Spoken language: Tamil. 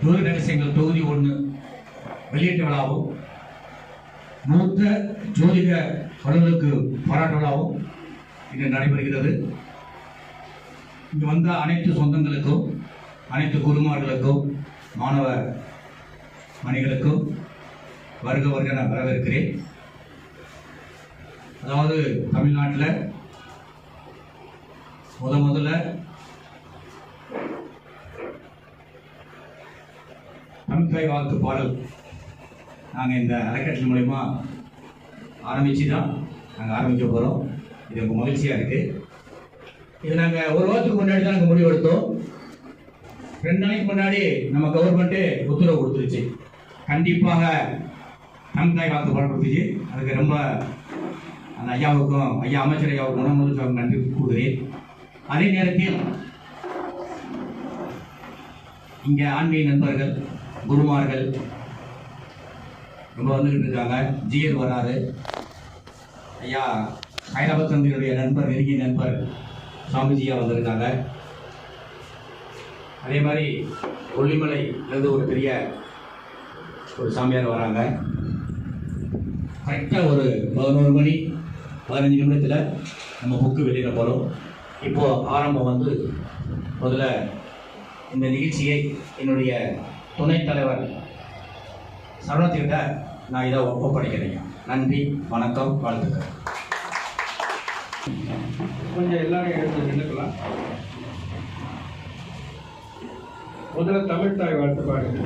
ஜோதி ரகசியங்கள் தொகுதி 1 வெளியீட்டு விழாவும் மூத்த ஜோதிட வல்லுநருக்கு பாராட்டு விழாவும் இன்று நடைபெறுகிறது. இங்கு வந்த அனைத்து சொந்தங்களுக்கும், அனைத்து குருமார்களுக்கும், மாணவ மணிகளுக்கும் வருக வருக நான் வரவேற்கிறேன். அதாவது தமிழ்நாட்டில் முதல்ல தமிழ்தாய் வாழ்த்து பாடல் நாங்கள் இந்த அறக்கட்டளை மூலமா ஆரம்பித்து தான் நாங்கள் ஆரம்பிக்க போகிறோம். இது ரொம்ப மகிழ்ச்சியாக இருக்குது. இது நாங்கள் ஒரு வாரத்துக்கு முன்னாடி தான் நாங்கள் முடிவு எடுத்தோம். 2 நாளைக்கு முன்னாடி நம்ம கவர்மெண்ட்டு உத்தரவு கொடுத்துருச்சு, கண்டிப்பாக தமிழ்தாய் வாழ்த்து பாடல் கொடுத்துச்சு. அதுக்கு ரொம்ப அந்த ஐயாவுக்கும், ஐயா அமைச்சர் ஐயாவுக்கும் முதல் நன்றி கூறுகிறேன். அதே நேரத்தில் இங்கே ஆன்மீக நண்பர்கள், குருமார்கள் ரொம்ப வந்துக்கிட்டு இருக்காங்க. ஜிஆர் வராரு, ஐயா ஹைதராபாத் தந்தினுடைய நண்பர், நெருங்கிய நண்பர் சாமிஜியா வந்திருக்காங்க. அதே மாதிரி கொல்லிமலையிலிருந்து ஒரு பெரிய ஒரு சாமியார் வராங்க. கரெக்டாக ஒரு 11 மணி 15 நிமிடத்தில் நம்ம புக்கு வெளியிட போகிறோம். இப்போது ஆரம்பம் வந்து முதல்ல இந்த நிகழ்ச்சியை என்னுடைய துணைத் தலைவர் சரவணத்திட்ட நான் இதை ஒப்படைக்கிறேன். நன்றி, வணக்கம், வாழ்த்துக்கள். கொஞ்சம் எல்லாரும் எடுத்து நின்றுக்கலாம். முதல்ல தமிழ்தாய் வாழ்த்து பாடுங்க.